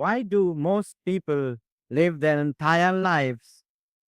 Why do most people live their entire lives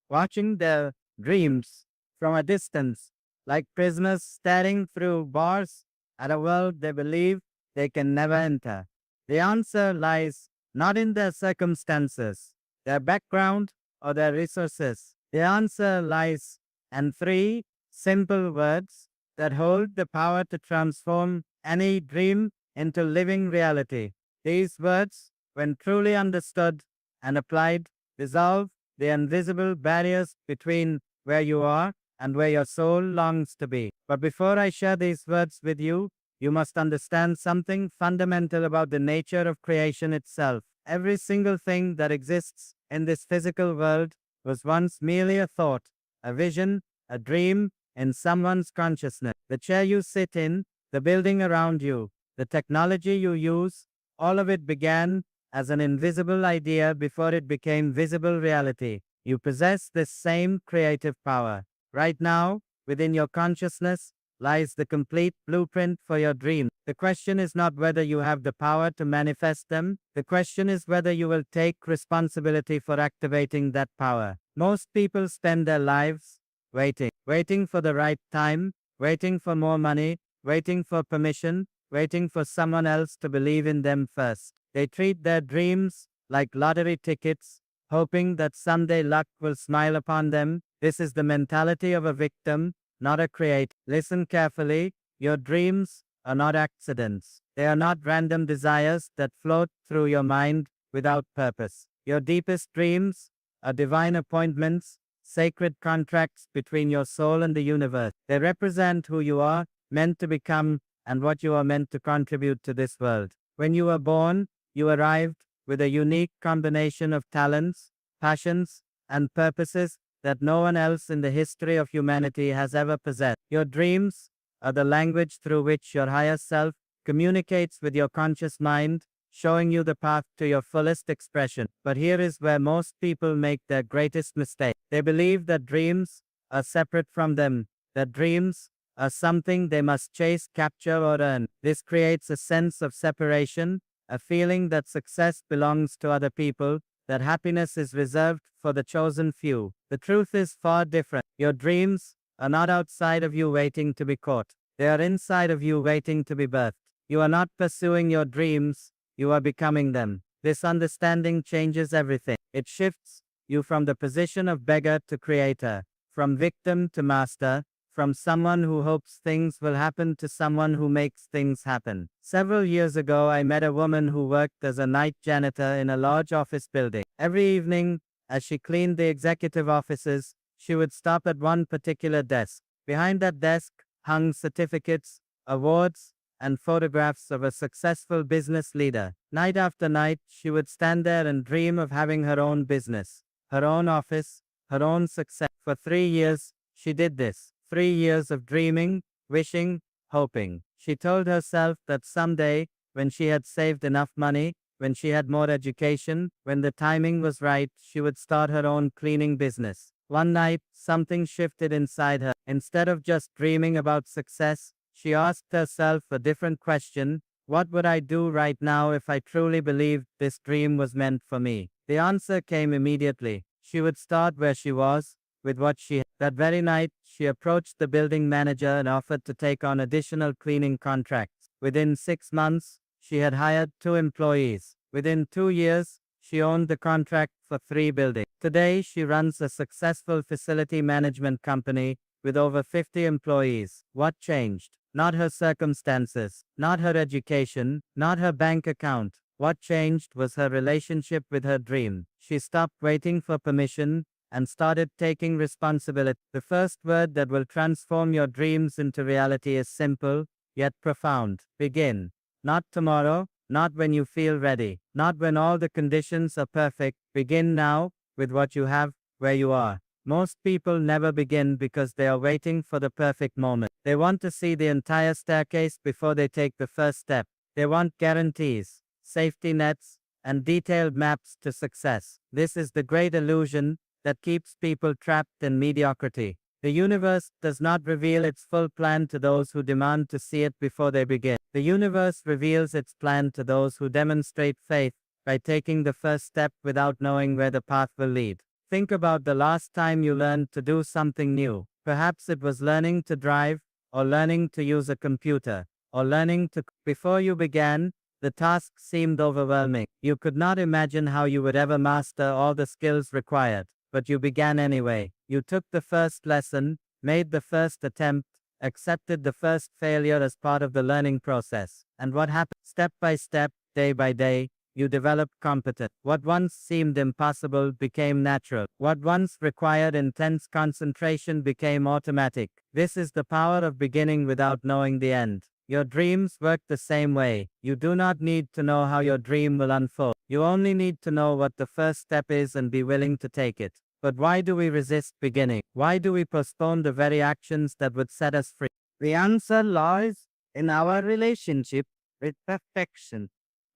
watching their dreams from a distance, like prisoners staring through bars at a world they believe they can never enter? The answer lies not in their circumstances, their background, or their resources. The answer lies in three simple words that hold the power to transform any dream into living reality. These words, when truly understood and applied, dissolve the invisible barriers between where you are and where your soul longs to be. But before I share these words with you, you must understand something fundamental about the nature of creation itself. Every single thing that exists in this physical world was once merely a thought, a vision, a dream in someone's consciousness. The chair you sit in, the building around you, the technology you use, all of it began as an invisible idea before it became visible reality. You possess this same creative power. Right now, within your consciousness, lies the complete blueprint for your dreams. The question is not whether you have the power to manifest them. The question is whether you will take responsibility for activating that power. Most people spend their lives waiting for the right time, waiting for more money, waiting for permission, waiting for someone else to believe in them first. They treat their dreams like lottery tickets, hoping that someday luck will smile upon them. This is the mentality of a victim, not a creator. Listen carefully. Your dreams are not accidents. They are not random desires that float through your mind without purpose. Your deepest dreams are divine appointments, sacred contracts between your soul and the universe. They represent who you are meant to become and what you are meant to contribute to this world. When you were born, you arrived with a unique combination of talents, passions, and purposes that no one else in the history of humanity has ever possessed. Your dreams are the language through which your higher self communicates with your conscious mind, showing you the path to your fullest expression. But here is where most people make their greatest mistake. They believe that dreams are separate from them, that dreams are something they must chase, capture, or earn. This creates a sense of separation, a feeling that success belongs to other people, that happiness is reserved for the chosen few. The truth is far different. Your dreams are not outside of you waiting to be caught. They are inside of you waiting to be birthed. You are not pursuing your dreams, you are becoming them. This understanding changes everything. It shifts you from the position of beggar to creator, from victim to master, from someone who hopes things will happen to someone who makes things happen. Several years ago, I met a woman who worked as a night janitor in a large office building. Every evening, as she cleaned the executive offices, she would stop at one particular desk. Behind that desk hung certificates, awards, and photographs of a successful business leader. Night after night, she would stand there and dream of having her own business, her own office, her own success. For 3 years, she did this. 3 years of dreaming, wishing, hoping. She told herself that someday, when she had saved enough money, when she had more education, when the timing was right, she would start her own cleaning business. One night, something shifted inside her. Instead of just dreaming about success, she asked herself a different question. What would I do right now if I truly believed this dream was meant for me? The answer came immediately. She would start where she was, with what she had. That very night, she approached the building manager and offered to take on additional cleaning contracts. Within 6 months, she had hired 2 employees. Within 2 years, she owned the contract for 3 buildings. Today, she runs a successful facility management company with over 50 employees. What changed? Not her circumstances, not her education, not her bank account. What changed was her relationship with her dream. She stopped waiting for permission and started taking responsibility. The first word that will transform your dreams into reality is simple, yet profound. Begin. Not tomorrow, not when you feel ready, not when all the conditions are perfect. Begin now, with what you have, where you are. Most people never begin because they are waiting for the perfect moment. They want to see the entire staircase before they take the first step. They want guarantees, safety nets, and detailed maps to success. This is the great illusion that keeps people trapped in mediocrity. The universe does not reveal its full plan to those who demand to see it before they begin. The universe reveals its plan to those who demonstrate faith by taking the first step without knowing where the path will lead. Think about the last time you learned to do something new. Perhaps it was learning to drive, or learning to use a computer, or learning to. Before you began, the task seemed overwhelming. You could not imagine how you would ever master all the skills required, but you began anyway. You took the first lesson, made the first attempt, accepted the first failure as part of the learning process. And what happened? Step by step, day by day, you developed competence. What once seemed impossible became natural. What once required intense concentration became automatic. This is the power of beginning without knowing the end. Your dreams work the same way. You do not need to know how your dream will unfold. You only need to know what the first step is and be willing to take it. But why do we resist beginning? Why do we postpone the very actions that would set us free? The answer lies in our relationship with perfection.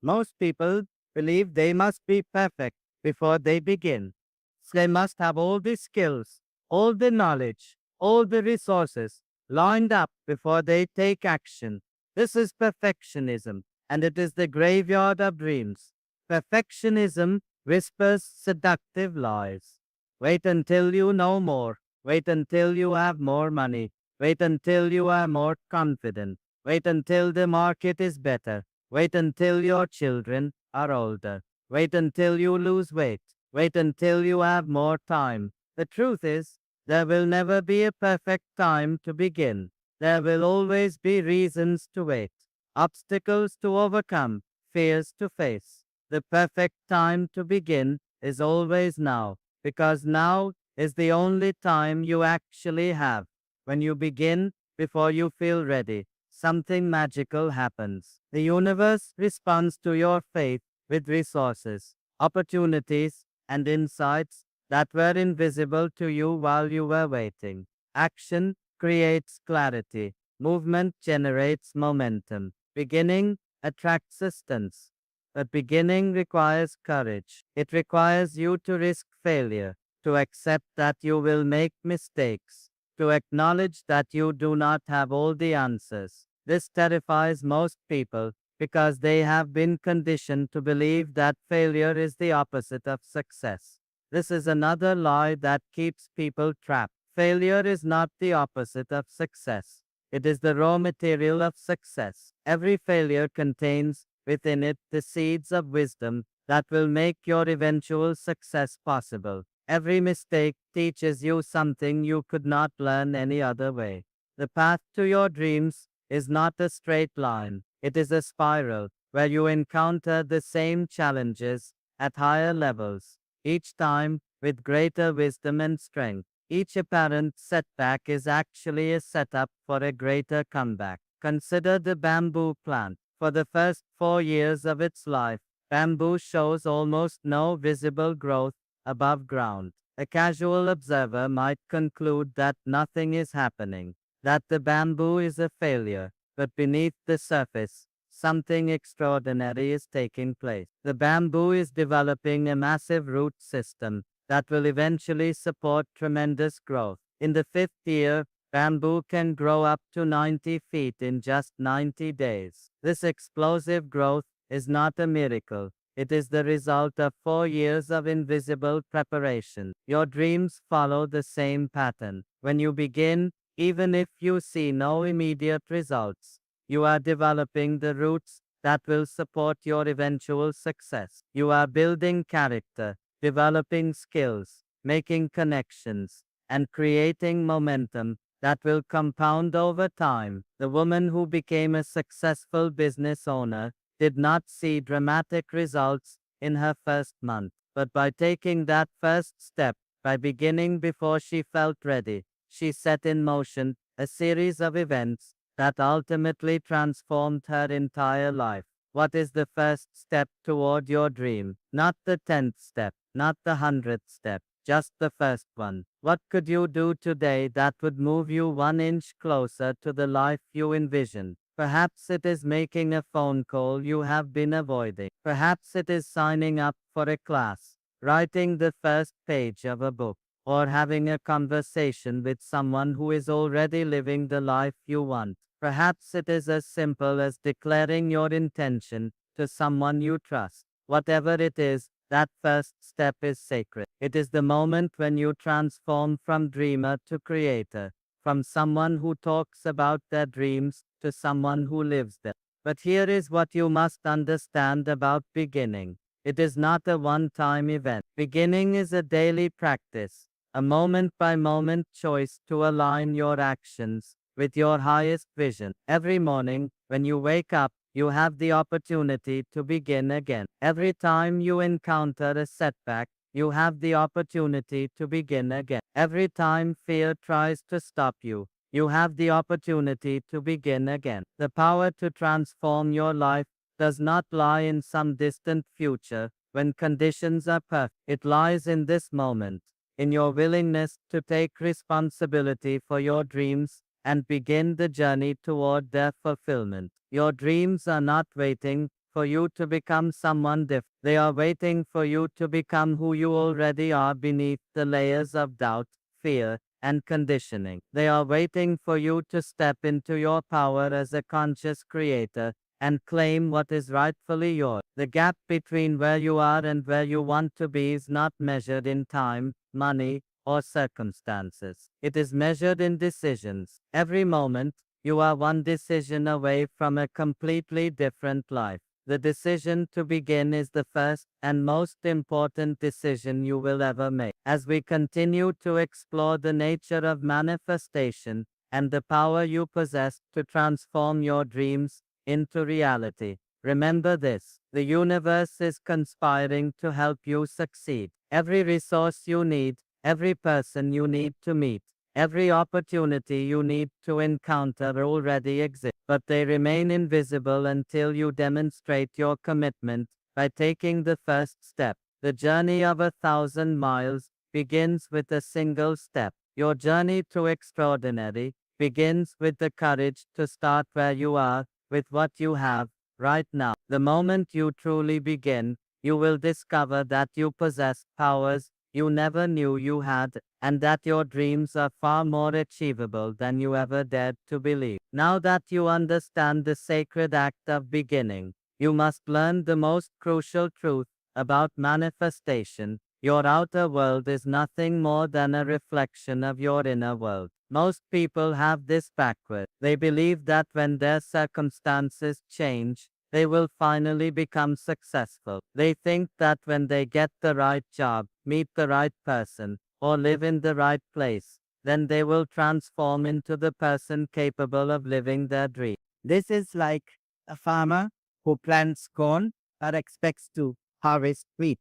Most people believe they must be perfect before they begin. So they must have all the skills, all the knowledge, all the resources lined up before they take action. This is perfectionism, and it is the graveyard of dreams. Perfectionism whispers seductive lies. Wait until you know more. Wait until you have more money. Wait until you are more confident. Wait until the market is better. Wait until your children are older. Wait until you lose weight. Wait until you have more time. The truth is, there will never be a perfect time to begin. There will always be reasons to wait, obstacles to overcome, fears to face. The perfect time to begin is always now, because now is the only time you actually have. When you begin, before you feel ready, something magical happens. The universe responds to your faith with resources, opportunities, and insights that were invisible to you while you were waiting. Action creates clarity. Movement generates momentum. Beginning attracts assistance. But beginning requires courage. It requires you to risk failure, to accept that you will make mistakes, to acknowledge that you do not have all the answers. This terrifies most people because they have been conditioned to believe that failure is the opposite of success. This is another lie that keeps people trapped. Failure is not the opposite of success. It is the raw material of success. Every failure contains within it the seeds of wisdom that will make your eventual success possible. Every mistake teaches you something you could not learn any other way. The path to your dreams is not a straight line. It is a spiral where you encounter the same challenges at higher levels, each time with greater wisdom and strength. Each apparent setback is actually a setup for a greater comeback. Consider the bamboo plant. For the first 4 years of its life, bamboo shows almost no visible growth above ground. A casual observer might conclude that nothing is happening, that the bamboo is a failure, but beneath the surface, something extraordinary is taking place. The bamboo is developing a massive root system that will eventually support tremendous growth. In the 5th year, bamboo can grow up to 90 feet in just 90 days. This explosive growth is not a miracle. It is the result of 4 years of invisible preparation. Your dreams follow the same pattern. When you begin, even if you see no immediate results, you are developing the roots that will support your eventual success. You are building character, developing skills, making connections, and creating momentum that will compound over time. The woman who became a successful business owner did not see dramatic results in her first month, but by taking that first step, by beginning before she felt ready, she set in motion a series of events that ultimately transformed her entire life. What is the first step toward your dream? Not the 10th step, not the 100th step, just the first one. What could you do today that would move you 1 inch closer to the life you envision? Perhaps it is making a phone call you have been avoiding. Perhaps it is signing up for a class, writing the first page of a book, or having a conversation with someone who is already living the life you want. Perhaps it is as simple as declaring your intention to someone you trust. whatever it is, that first step is sacred. It is the moment when you transform from dreamer to creator, from someone who talks about their dreams to someone who lives them. But here is what you must understand about beginning. It is not a one-time event. Beginning is a daily practice, a moment-by-moment choice to align your actions with your highest vision. Every morning, when you wake up, you have the opportunity to begin again. Every time you encounter a setback, you have the opportunity to begin again. Every time fear tries to stop you, you have the opportunity to begin again. The power to transform your life does not lie in some distant future when conditions are perfect. It lies in this moment, in your willingness to take responsibility for your dreams and begin the journey toward their fulfillment. Your dreams are not waiting for you to become someone different. They are waiting for you to become who you already are beneath the layers of doubt, fear, and conditioning. They are waiting for you to step into your power as a conscious creator and claim what is rightfully yours. The gap between where you are and where you want to be is not measured in time, money, or circumstances. It is measured in decisions. Every moment, you are one decision away from a completely different life. The decision to begin is the first and most important decision you will ever make. As we continue to explore the nature of manifestation and the power you possess to transform your dreams into reality, remember this: the universe is conspiring to help you succeed. Every resource you need, every person you need to meet, every opportunity you need to encounter already exists, but they remain invisible until you demonstrate your commitment by taking the first step. The journey of 1,000 miles begins with a single step. Your journey to extraordinary begins with the courage to start where you are, with what you have, right now. The moment you truly begin, you will discover that you possess powers you never knew you had, and that your dreams are far more achievable than you ever dared to believe. Now that you understand the sacred act of beginning, you must learn the most crucial truth about manifestation. Your outer world is nothing more than a reflection of your inner world. Most people have this backward. They believe that when their circumstances change, they will finally become successful. They think that when they get the right job, meet the right person, or live in the right place, then they will transform into the person capable of living their dream. This is like a farmer who plants corn but expects to harvest wheat.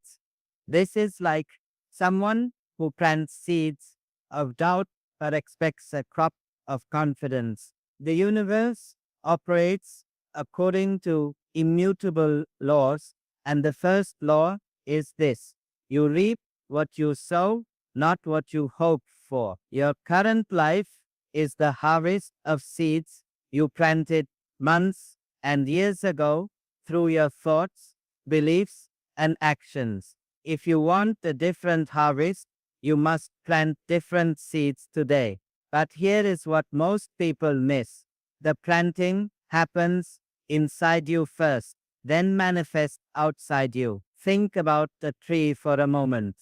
This is like someone who plants seeds of doubt but expects a crop of confidence. The universe operates according to immutable laws, and the first law is this: you reap what you sow, not what you hope for. Your current life is the harvest of seeds you planted months and years ago through your thoughts, beliefs, and actions. If you want a different harvest, you must plant different seeds today. But here is what most people miss: the planting happens inside you first, then manifests outside you. Think about the tree for a moment.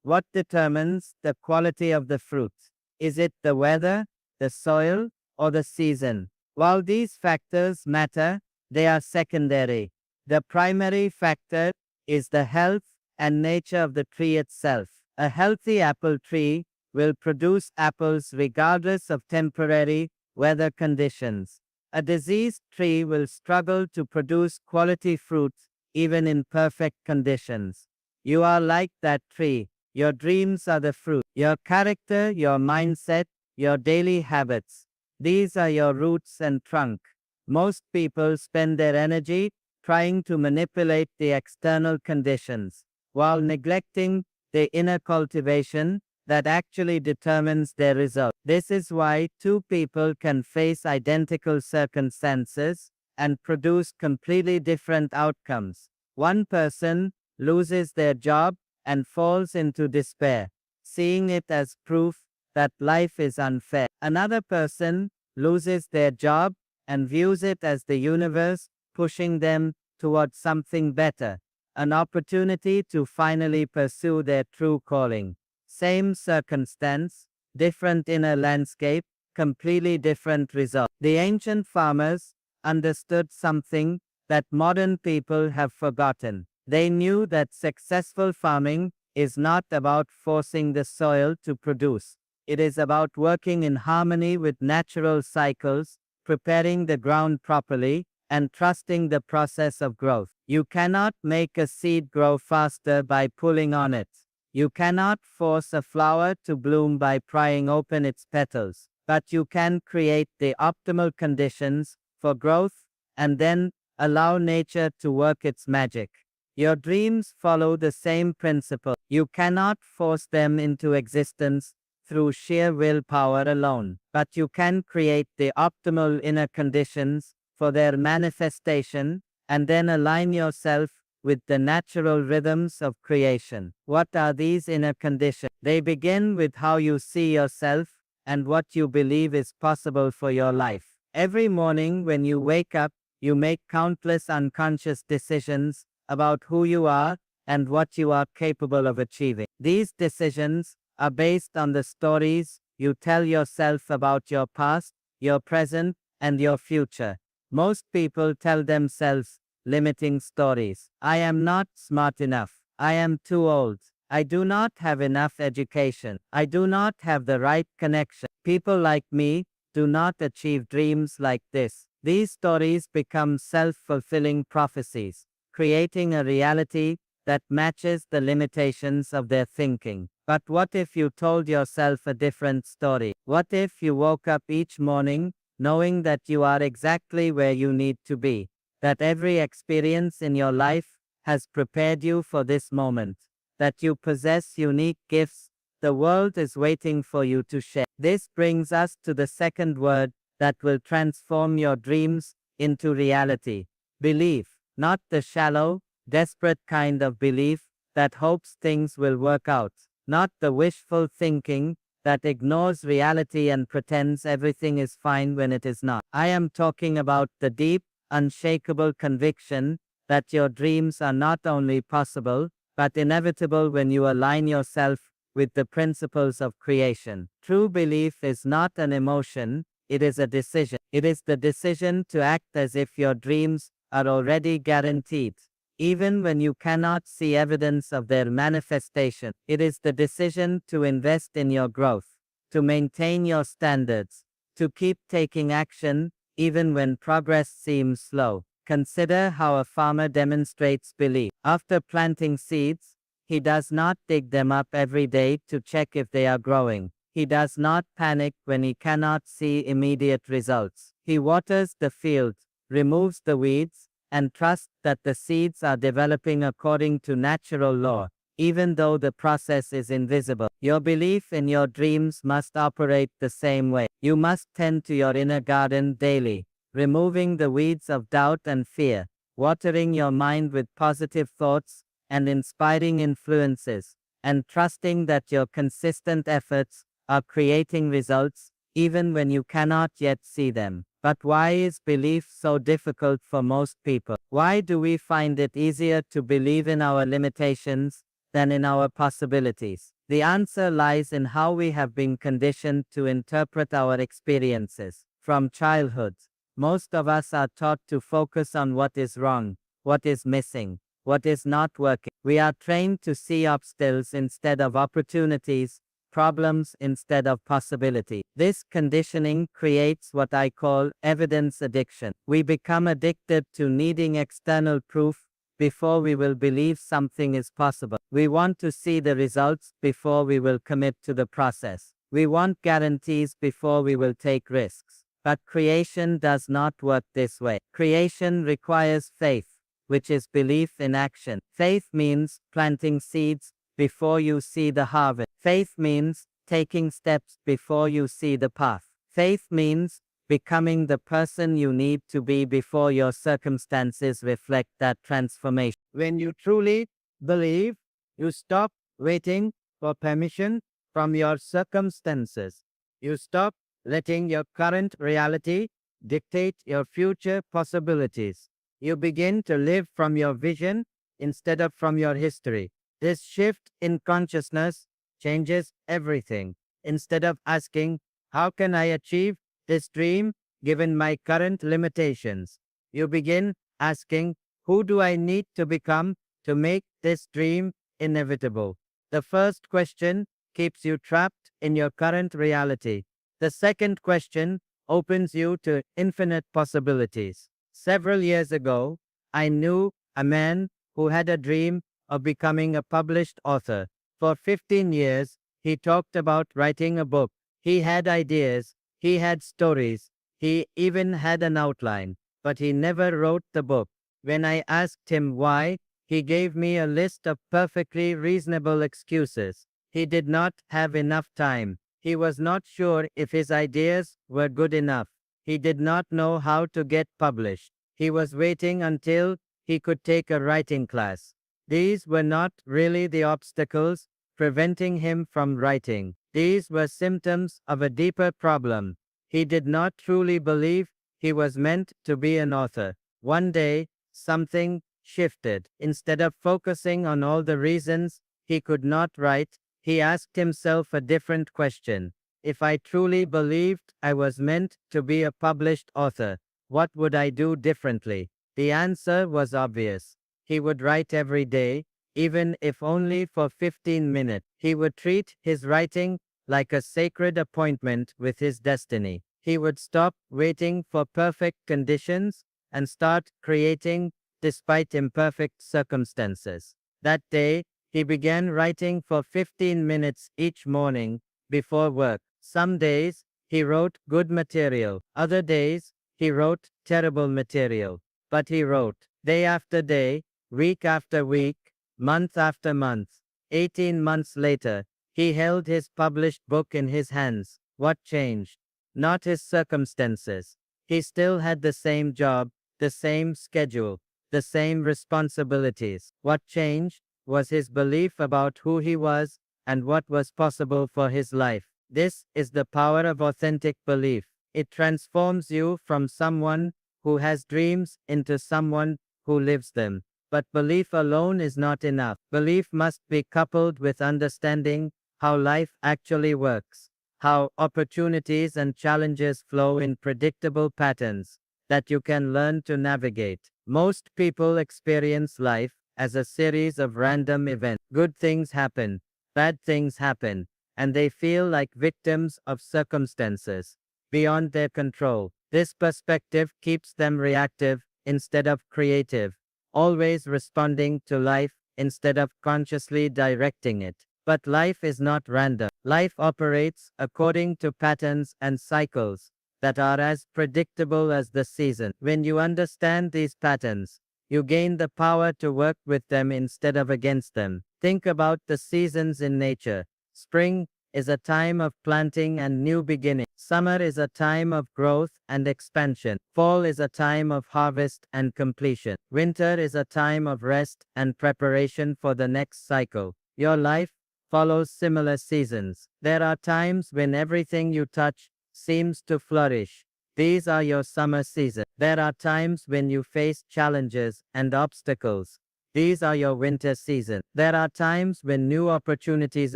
What determines the quality of the fruit? Is it the weather, the soil, or the season? While these factors matter, they are secondary. The primary factor is the health and nature of the tree itself. A healthy apple tree will produce apples regardless of temporary weather conditions. A diseased tree will struggle to produce quality fruits even in perfect conditions. You are like that tree. Your dreams are the fruit. Your character, your mindset, your daily habits. These are your roots and trunk. Most people spend their energy trying to manipulate the external conditions, while neglecting the inner cultivation that actually determines their result. This is why two people can face identical circumstances and produce completely different outcomes. One person loses their job and falls into despair, seeing it as proof that life is unfair. Another person loses their job and views it as the universe pushing them towards something better. an opportunity to finally pursue their true calling. Same circumstance, different inner landscape, completely different result. The ancient farmers understood something that modern people have forgotten. They knew that successful farming is not about forcing the soil to produce. It is about working in harmony with natural cycles, preparing the ground properly, and trusting the process of growth. You cannot make a seed grow faster by pulling on it. You cannot force a flower to bloom by prying open its petals, but you can create the optimal conditions for growth and then allow nature to work its magic. Your dreams follow the same principle. You cannot force them into existence through sheer willpower alone, but you can create the optimal inner conditions for their manifestation and then align yourself with the natural rhythms of creation. What are these inner conditions? They begin with how you see yourself and what you believe is possible for your life. Every morning when you wake up, you make countless unconscious decisions about who you are and what you are capable of achieving. These decisions are based on the stories you tell yourself about your past, your present, and your future. Most people tell themselves limiting stories. I am not smart enough. I am too old. I do not have enough education. I do not have the right connection. People like me do not achieve dreams like this. These stories become self-fulfilling prophecies, creating a reality that matches the limitations of their thinking. But what if you told yourself a different story? What if you woke up each morning knowing that you are exactly where you need to be, that every experience in your life has prepared you for this moment, that you possess unique gifts the world is waiting for you to share? This brings us to the second word that will transform your dreams into reality: belief. Not the shallow, desperate kind of belief that hopes things will work out. Not the wishful thinking that ignores reality and pretends everything is fine when it is not. I am talking about the deep, unshakable conviction that your dreams are not only possible, but inevitable when you align yourself with the principles of creation. True belief is not an emotion, it is a decision. It is the decision to act as if your dreams are already guaranteed, even when you cannot see evidence of their manifestation. It is the decision to invest in your growth, to maintain your standards, to keep taking action even when progress seems slow. Consider how a farmer demonstrates belief. After planting seeds, he does not dig them up every day to check if they are growing. He does not panic when he cannot see immediate results. He waters the field, removes the weeds, and trusts that the seeds are developing according to natural law, even though the process is invisible. Your belief in your dreams must operate the same way. You must tend to your inner garden daily, removing the weeds of doubt and fear, watering your mind with positive thoughts and inspiring influences, and trusting that your consistent efforts are creating results even when you cannot yet see them. But why is belief so difficult for most people? Why do we find it easier to believe in our limitations than in our possibilities? The answer lies in how we have been conditioned to interpret our experiences. From childhood, most of us are taught to focus on what is wrong, what is missing, what is not working. We are trained to see obstacles instead of opportunities, problems instead of possibility. This conditioning creates what I call evidence addiction. We become addicted to needing external proof before we will believe something is possible. We want to see the results before we will commit to the process. We want guarantees before we will take risks. But creation does not work this way. Creation requires faith, which is belief in action. Faith means planting seeds before you see the harvest. Faith means taking steps before you see the path. Faith means becoming the person you need to be before your circumstances reflect that transformation. When you truly believe, you stop waiting for permission from your circumstances. You stop letting your current reality dictate your future possibilities. You begin to live from your vision instead of from your history. This shift in consciousness changes everything. Instead of asking, how can I achieve this dream given my current limitations? You begin asking, who do I need to become to make this dream inevitable? The first question keeps you trapped in your current reality. The second question opens you to infinite possibilities. Several years ago, I knew a man who had a dream of becoming a published author. For 15 years, he talked about writing a book. He had ideas, he had stories, he even had an outline, but he never wrote the book. When I asked him why, he gave me a list of perfectly reasonable excuses. He did not have enough time. He was not sure if his ideas were good enough. He did not know how to get published. He was waiting until he could take a writing class. These were not really the obstacles preventing him from writing. These were symptoms of a deeper problem. He did not truly believe he was meant to be an author. One day, something shifted. Instead of focusing on all the reasons he could not write, he asked himself a different question. If I truly believed I was meant to be a published author, what would I do differently? The answer was obvious. He would write every day, even if only for 15 minutes. He would treat his writing like a sacred appointment with his destiny. He would stop waiting for perfect conditions and start creating despite imperfect circumstances. That day, he began writing for 15 minutes each morning before work. Some days, he wrote good material. Other days, he wrote terrible material. But he wrote, day after day, week after week, month after month. 18 months later, he held his published book in his hands. What changed? Not his circumstances. He still had the same job, the same schedule, the same responsibilities. What changed was his belief about who he was and what was possible for his life. This is the power of authentic belief. It transforms you from someone who has dreams into someone who lives them. But belief alone is not enough. Belief must be coupled with understanding how life actually works, how opportunities and challenges flow in predictable patterns that you can learn to navigate. Most people experience life as a series of random events. Good things happen, bad things happen, and they feel like victims of circumstances beyond their control. This perspective keeps them reactive instead of creative, always responding to life instead of consciously directing it. But life is not random. Life operates according to patterns and cycles that are as predictable as the season. When you understand these patterns, you gain the power to work with them instead of against them. Think about the seasons in nature. Spring is a time of planting and new beginning. Summer is a time of growth and expansion. Fall is a time of harvest and completion. Winter is a time of rest and preparation for the next cycle. Your life follows similar seasons. There are times when everything you touch seems to flourish. These are your summer seasons. There are times when you face challenges and obstacles. These are your winter seasons. There are times when new opportunities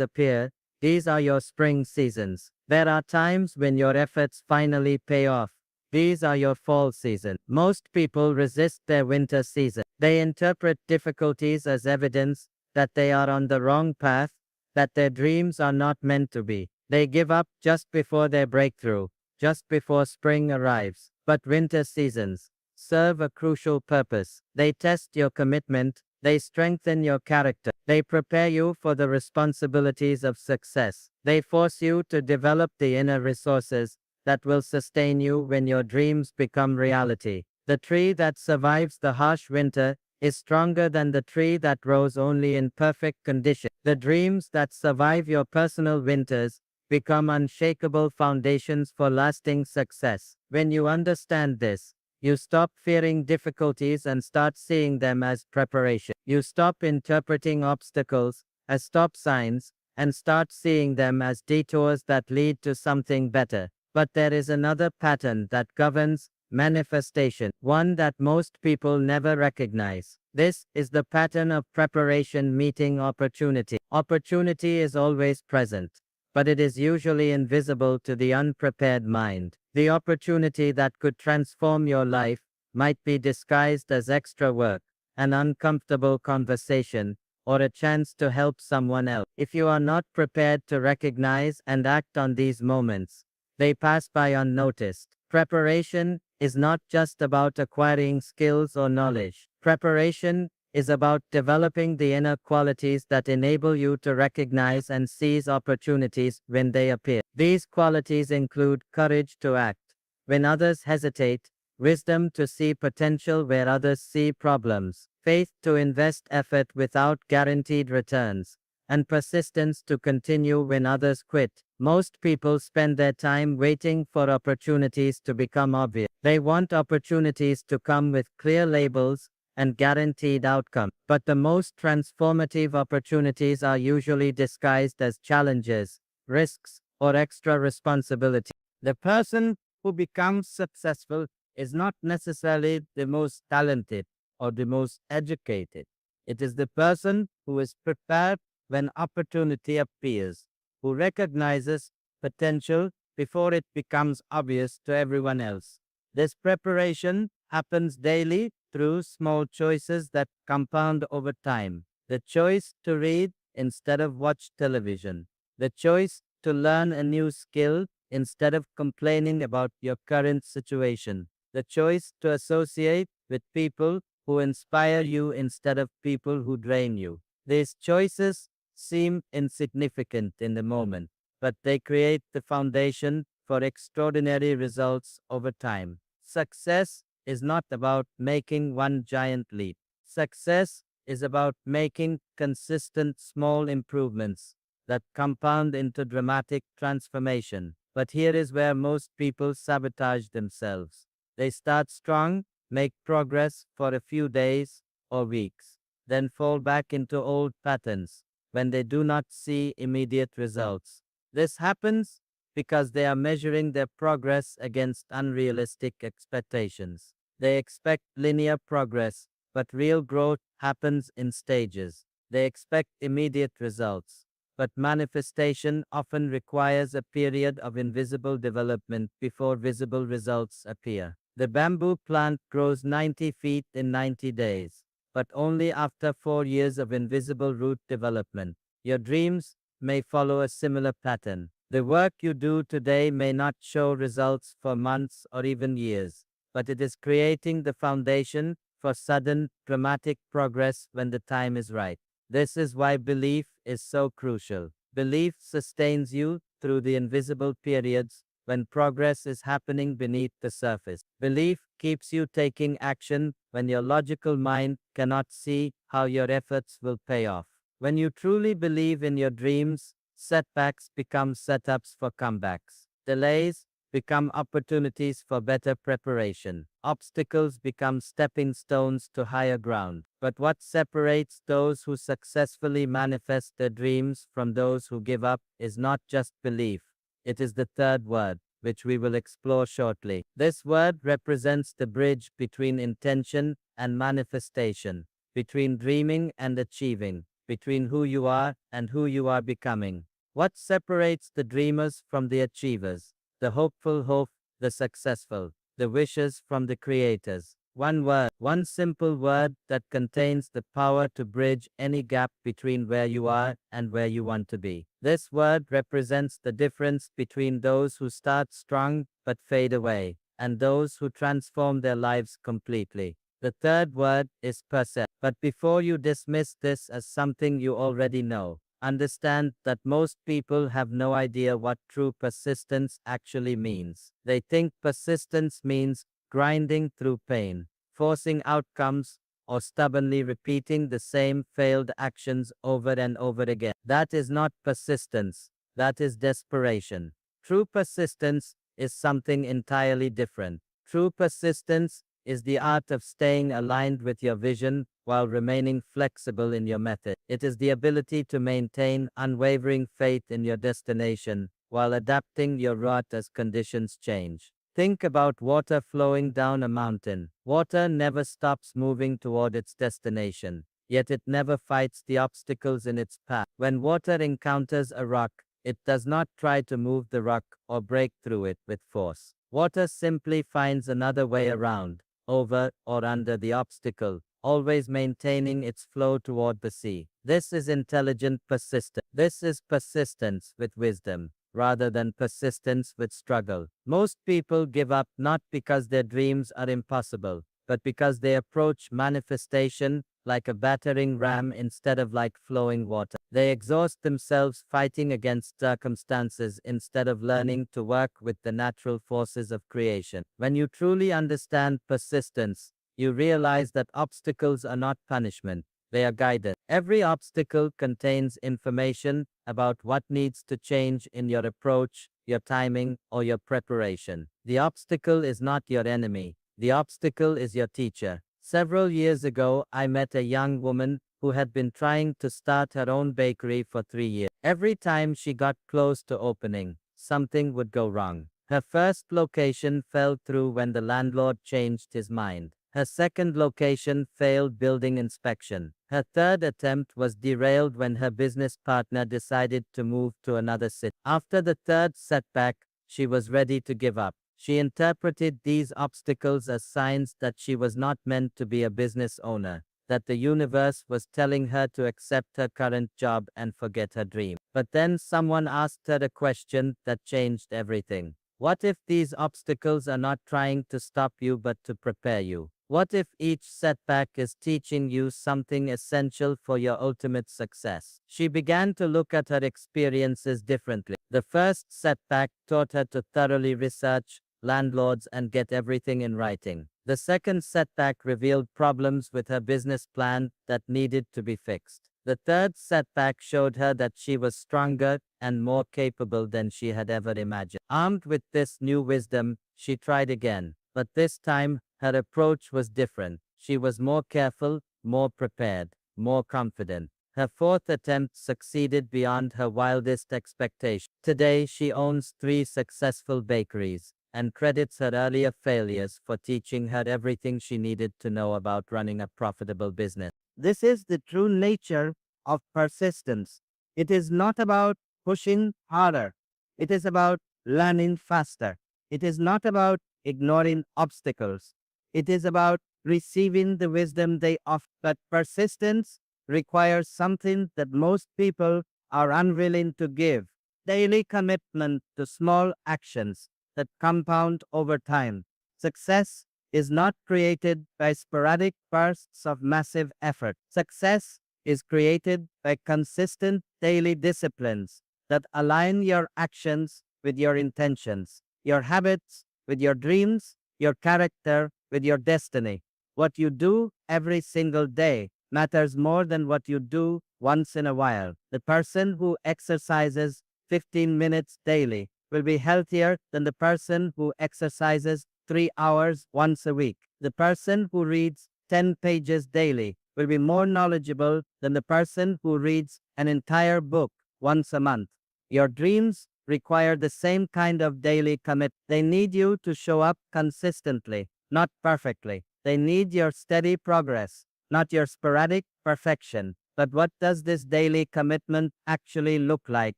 appear. These are your spring seasons. There are times when your efforts finally pay off. These are your fall season. Most people resist their winter season. They interpret difficulties as evidence that they are on the wrong path, that their dreams are not meant to be. They give up just before their breakthrough, just before spring arrives. But winter seasons serve a crucial purpose. They test your commitment. They strengthen your character. They prepare you for the responsibilities of success. They force you to develop the inner resources that will sustain you when your dreams become reality. The tree that survives the harsh winter is stronger than the tree that grows only in perfect condition. The dreams that survive your personal winters become unshakable foundations for lasting success. When you understand this, you stop fearing difficulties and start seeing them as preparation. You stop interpreting obstacles as stop signs and start seeing them as detours that lead to something better. But there is another pattern that governs manifestation, one that most people never recognize. This is the pattern of preparation meeting opportunity. Opportunity is always present, but it is usually invisible to the unprepared mind. The opportunity that could transform your life might be disguised as extra work, an uncomfortable conversation, or a chance to help someone else. If you are not prepared to recognize and act on these moments, they pass by unnoticed. Preparation is not just about acquiring skills or knowledge. Preparation is about developing the inner qualities that enable you to recognize and seize opportunities when they appear. These qualities include courage to act when others hesitate, wisdom to see potential where others see problems, faith to invest effort without guaranteed returns, and persistence to continue when others quit. Most people spend their time waiting for opportunities to become obvious. They want opportunities to come with clear labels and guaranteed outcome. But the most transformative opportunities are usually disguised as challenges, risks, or extra responsibility. The person who becomes successful is not necessarily the most talented or the most educated. It is the person who is prepared when opportunity appears, who recognizes potential before it becomes obvious to everyone else. This preparation happens daily through small choices that compound over time. The choice to read instead of watch television. The choice to learn a new skill instead of complaining about your current situation. The choice to associate with people who inspire you instead of people who drain you. These choices seem insignificant in the moment, but they create the foundation for extraordinary results over time. Success is not about making one giant leap. Success is about making consistent small improvements that compound into dramatic transformation. But here is where most people sabotage themselves. They start strong, make progress for a few days or weeks, then fall back into old patterns when they do not see immediate results. This happens because they are measuring their progress against unrealistic expectations. They expect linear progress, but real growth happens in stages. They expect immediate results, but manifestation often requires a period of invisible development before visible results appear. The bamboo plant grows 90 feet in 90 days, but only after 4 years of invisible root development. Your dreams may follow a similar pattern. The work you do today may not show results for months or even years, but it is creating the foundation for sudden, dramatic progress when the time is right. This is why belief is so crucial. Belief sustains you through the invisible periods when progress is happening beneath the surface. Belief keeps you taking action when your logical mind cannot see how your efforts will pay off. When you truly believe in your dreams, setbacks become setups for comebacks. Delays become opportunities for better preparation. Obstacles become stepping stones to higher ground. But what separates those who successfully manifest their dreams from those who give up is not just belief. It is the third word, which we will explore shortly. This word represents the bridge between intention and manifestation, between dreaming and achieving, between who you are and who you are becoming. What separates the dreamers from the achievers? The hopeful hope, the successful, the wishes from the creators. One word, one simple word that contains the power to bridge any gap between where you are and where you want to be. This word represents the difference between those who start strong but fade away, and those who transform their lives completely. The third word is persist. But before you dismiss this as something you already know, understand that most people have no idea what true persistence actually means. They think persistence means grinding through pain, forcing outcomes, or stubbornly repeating the same failed actions over and over again. That is not persistence, that is desperation. True persistence is something entirely different. True persistence is the art of staying aligned with your vision while remaining flexible in your method. It is the ability to maintain unwavering faith in your destination while adapting your route as conditions change. Think about water flowing down a mountain. Water never stops moving toward its destination, yet it never fights the obstacles in its path. When water encounters a rock, it does not try to move the rock or break through it with force. Water simply finds another way around, over, or under the obstacle, always maintaining its flow toward the sea. This is intelligent persistence. This is persistence with wisdom, rather than persistence with struggle. Most people give up not because their dreams are impossible, but because they approach manifestation like a battering ram instead of like flowing water. They exhaust themselves fighting against circumstances instead of learning to work with the natural forces of creation. When you truly understand persistence, you realize that obstacles are not punishment, they are guidance. Every obstacle contains information about what needs to change in your approach, your timing, or your preparation. The obstacle is not your enemy. The obstacle is your teacher. Several years ago, I met a young woman who had been trying to start her own bakery for 3 years. Every time she got close to opening, something would go wrong. Her first location fell through when the landlord changed his mind. Her second location failed building inspection. Her third attempt was derailed when her business partner decided to move to another city. After the third setback, she was ready to give up. She interpreted these obstacles as signs that she was not meant to be a business owner, that the universe was telling her to accept her current job and forget her dream. But then someone asked her a question that changed everything. What if these obstacles are not trying to stop you but to prepare you? What if each setback is teaching you something essential for your ultimate success? She began to look at her experiences differently. The first setback taught her to thoroughly research landlords and get everything in writing. The second setback revealed problems with her business plan that needed to be fixed. The third setback showed her that she was stronger and more capable than she had ever imagined. Armed with this new wisdom, she tried again, but this time her approach was different. She was more careful, more prepared, more confident. Her fourth attempt succeeded beyond her wildest expectations. Today, she owns 3 successful bakeries and credits her earlier failures for teaching her everything she needed to know about running a profitable business. This is the true nature of persistence. It is not about pushing harder. It is about learning faster. It is not about ignoring obstacles. It is about receiving the wisdom they offer. But persistence requires something that most people are unwilling to give: daily commitment to small actions that compound over time. Success is not created by sporadic bursts of massive effort. Success is created by consistent daily disciplines that align your actions with your intentions, your habits with your dreams, your character with your destiny. What you do every single day matters more than what you do once in a while. The person who exercises 15 minutes daily will be healthier than the person who exercises 3 hours once a week. The person who reads 10 pages daily will be more knowledgeable than the person who reads an entire book once a month. Your dreams require the same kind of daily commit. They need you to show up consistently, not perfectly. They need your steady progress, not your sporadic perfection. But what does this daily commitment actually look like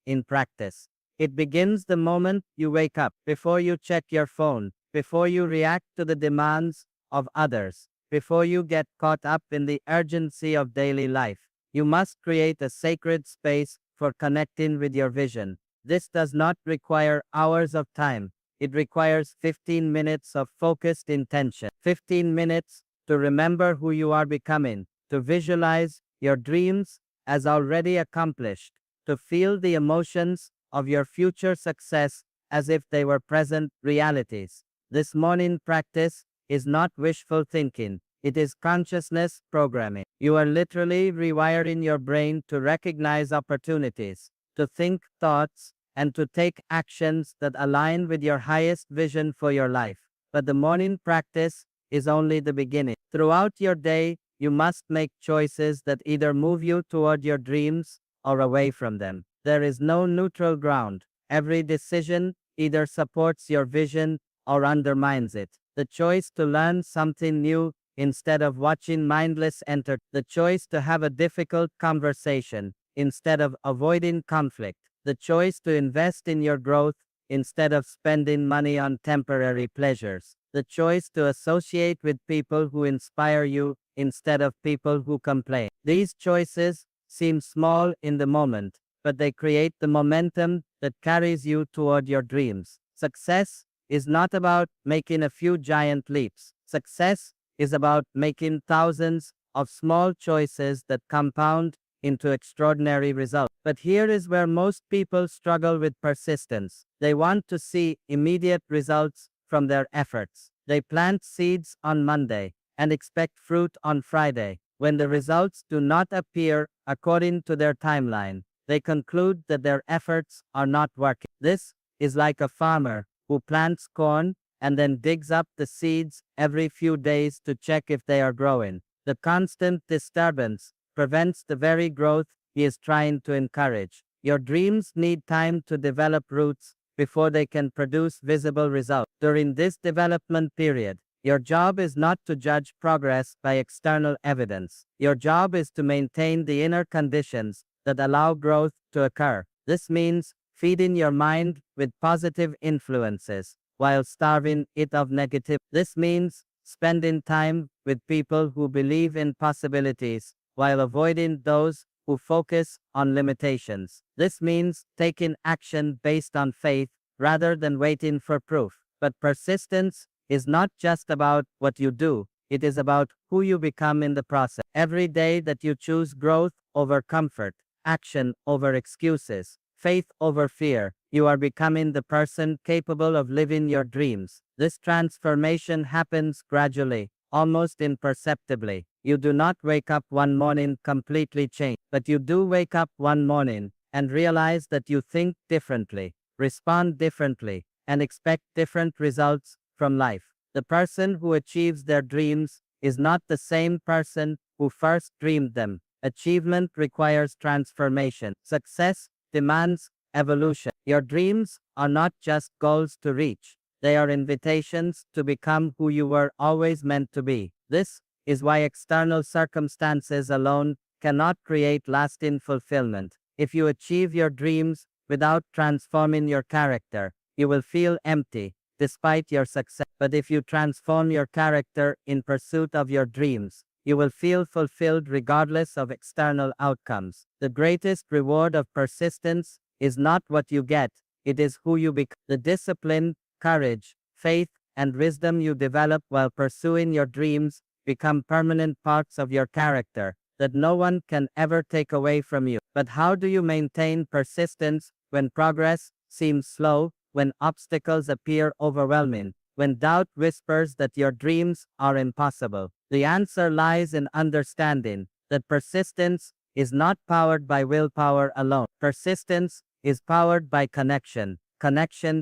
in practice? It begins the moment you wake up, before you check your phone, before you react to the demands of others, before you get caught up in the urgency of daily life. You must create a sacred space for connecting with your vision. This does not require hours of time. It requires 15 minutes of focused intention, 15 minutes to remember who you are becoming, to visualize your dreams as already accomplished, to feel the emotions of your future success as if they were present realities. This morning practice is not wishful thinking. It is consciousness programming. You are literally rewiring your brain to recognize opportunities, to think thoughts, and to take actions that align with your highest vision for your life. But the morning practice is only the beginning. Throughout your day, you must make choices that either move you toward your dreams or away from them. There is no neutral ground. Every decision either supports your vision or undermines it. The choice to learn something new instead of watching mindless entertainment. The choice to have a difficult conversation instead of avoiding conflict. The choice to invest in your growth instead of spending money on temporary pleasures. The choice to associate with people who inspire you instead of people who complain. These choices seem small in the moment, but they create the momentum that carries you toward your dreams. Success is not about making a few giant leaps. Success is about making thousands of small choices that compound into extraordinary results. But here is where most people struggle with persistence. They want to see immediate results from their efforts. They plant seeds on Monday and expect fruit on Friday. When the results do not appear according to their timeline, they conclude that their efforts are not working. This is like a farmer who plants corn and then digs up the seeds every few days to check if they are growing. The constant disturbance prevents the very growth he is trying to encourage. Your dreams need time to develop roots before they can produce visible results. During this development period, your job is not to judge progress by external evidence. Your job is to maintain the inner conditions that allow growth to occur. This means feeding your mind with positive influences while starving it of negative. This means spending time with people who believe in possibilities while avoiding those who focus on limitations. This means taking action based on faith rather than waiting for proof. But persistence is not just about what you do, it is about who you become in the process. Every day that you choose growth over comfort, action over excuses, faith over fear, you are becoming the person capable of living your dreams. This transformation happens gradually, almost imperceptibly. You do not wake up one morning completely changed, but you do wake up one morning and realize that you think differently, respond differently, and expect different results from life. The person who achieves their dreams is not the same person who first dreamed them. Achievement requires transformation. Success demands evolution. Your dreams are not just goals to reach, they are invitations to become who you were always meant to be. This is why external circumstances alone cannot create lasting fulfillment. If you achieve your dreams without transforming your character, you will feel empty despite your success. But if you transform your character in pursuit of your dreams, you will feel fulfilled regardless of external outcomes. The greatest reward of persistence is not what you get, it is who you become. The discipline, courage, faith, and wisdom you develop while pursuing your dreams become permanent parts of your character that no one can ever take away from you. But how do you maintain persistence when progress seems slow, when obstacles appear overwhelming, when doubt whispers that your dreams are impossible? The answer lies in understanding that persistence is not powered by willpower alone. Persistence is powered by connection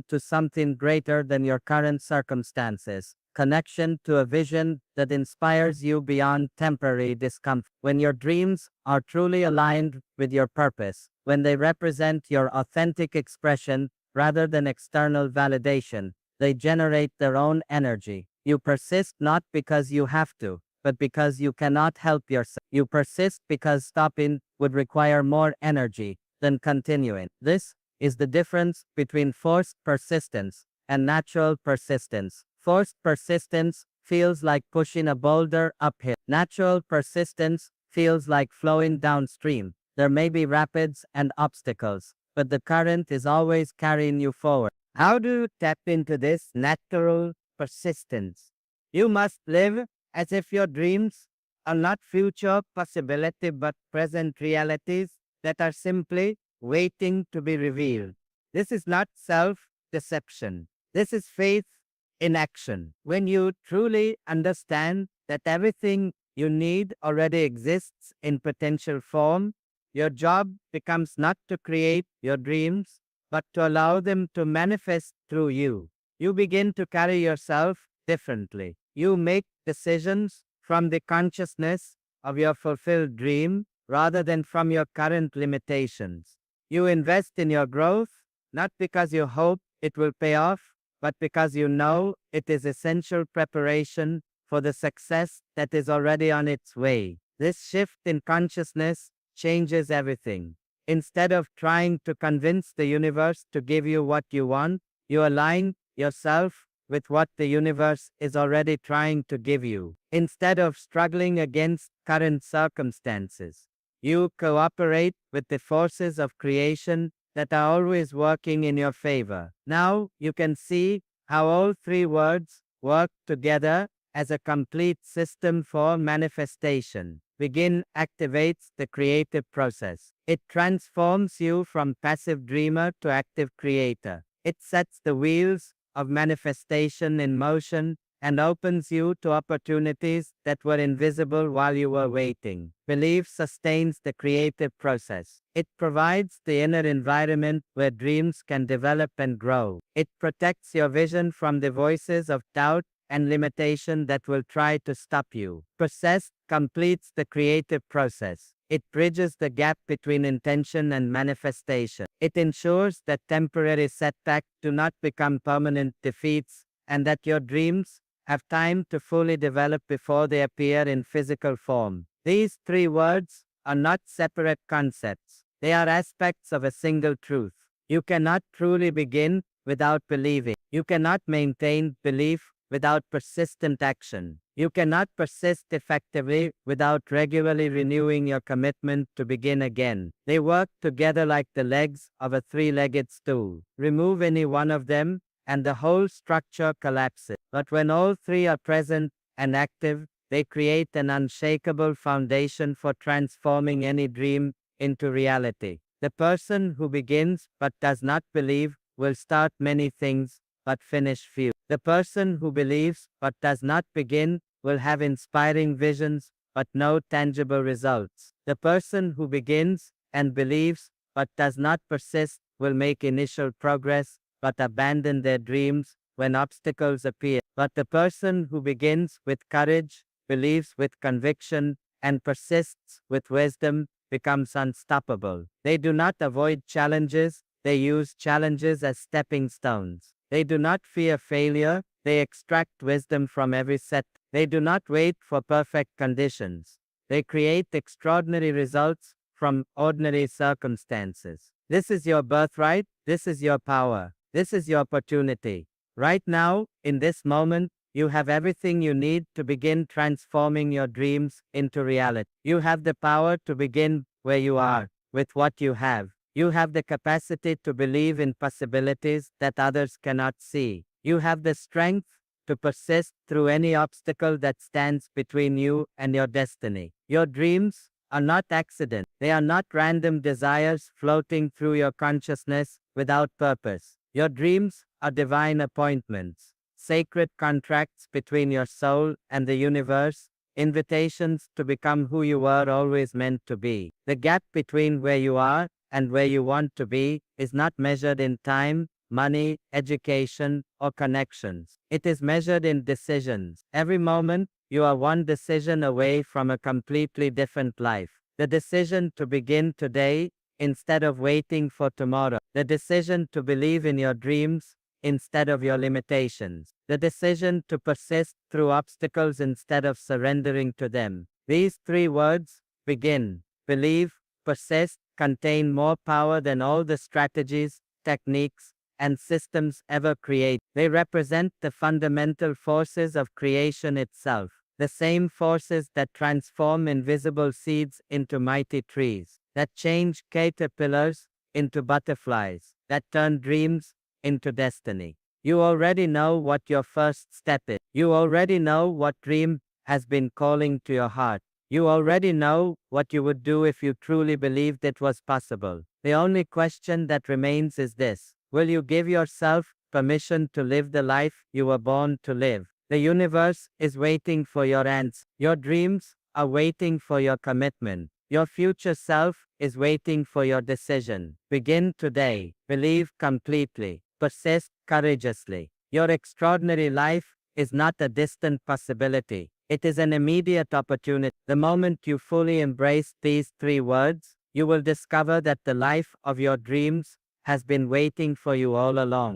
to something greater than your current circumstances, connection to a vision that inspires you beyond temporary discomfort. When your dreams are truly aligned with your purpose, when they represent your authentic expression rather than external validation, they generate their own energy. You persist not because you have to, but because you cannot help yourself. You persist because stopping would require more energy than continuing. This is the difference between forced persistence and natural persistence. Forced persistence feels like pushing a boulder uphill. Natural persistence feels like flowing downstream. There may be rapids and obstacles, but the current is always carrying you forward. How do you tap into this natural persistence? You must live as if your dreams are not future possibility but present realities that are simply waiting to be revealed. This is not self-deception. This is faith in action. When you truly understand that everything you need already exists in potential form, your job becomes not to create your dreams, but to allow them to manifest through you. You begin to carry yourself differently. You make decisions from the consciousness of your fulfilled dream rather than from your current limitations. You invest in your growth not because you hope it will pay off, but because you know it is essential preparation for the success that is already on its way. This shift in consciousness changes everything. Instead of trying to convince the universe to give you what you want, you align yourself with what the universe is already trying to give you. Instead of struggling against current circumstances, you cooperate with the forces of creation that are always working in your favor. Now you can see how all three words work together as a complete system for manifestation. Begin activates the creative process. It transforms you from passive dreamer to active creator. It sets the wheels of manifestation in motion and opens you to opportunities that were invisible while you were waiting. Belief sustains the creative process. It provides the inner environment where dreams can develop and grow. It protects your vision from the voices of doubt and limitation that will try to stop you. Process completes the creative process. It bridges the gap between intention and manifestation. It ensures that temporary setbacks do not become permanent defeats and that your dreams have time to fully develop before they appear in physical form. These three words are not separate concepts. They are aspects of a single truth. You cannot truly begin without believing. You cannot maintain belief without persistent action. You cannot persist effectively without regularly renewing your commitment to begin again. They work together like the legs of a three-legged stool. Remove any one of them, and the whole structure collapses. But when all three are present and active, they create an unshakable foundation for transforming any dream into reality. The person who begins but does not believe will start many things but finish few. The person who believes but does not begin will have inspiring visions but no tangible results. The person who begins and believes but does not persist will make initial progress but abandon their dreams when obstacles appear. But the person who begins with courage, believes with conviction, and persists with wisdom becomes unstoppable. They do not avoid challenges, they use challenges as stepping stones. They do not fear failure, they extract wisdom from every set. They do not wait for perfect conditions. They create extraordinary results from ordinary circumstances. This is your birthright, this is your power, this is your opportunity. Right now, in this moment, you have everything you need to begin transforming your dreams into reality. You have the power to begin where you are, with what you have. You have the capacity to believe in possibilities that others cannot see. You have the strength to persist through any obstacle that stands between you and your destiny. Your dreams are not accidents. They are not random desires floating through your consciousness without purpose. Your dreams are divine appointments, sacred contracts between your soul and the universe, invitations to become who you were always meant to be. The gap between where you are and where you want to be is not measured in time, money, education, or connections. It is measured in decisions. Every moment, you are one decision away from a completely different life. The decision to begin today instead of waiting for tomorrow. The decision to believe in your dreams instead of your limitations. The decision to persist through obstacles instead of surrendering to them. These three words, begin, believe, persist, contain more power than all the strategies, techniques, and systems ever created. They represent the fundamental forces of creation itself, the same forces that transform invisible seeds into mighty trees, that change caterpillars into butterflies, that turn dreams into destiny. You already know what your first step is. You already know what dream has been calling to your heart. You already know what you would do if you truly believed it was possible. The only question that remains is this: will you give yourself permission to live the life you were born to live? The universe is waiting for your answer. Your dreams are waiting for your commitment. Your future self is waiting for your decision. Begin today. Believe completely. Persist courageously. Your extraordinary life is not a distant possibility. It is an immediate opportunity. The moment you fully embrace these three words, you will discover that the life of your dreams has been waiting for you all along.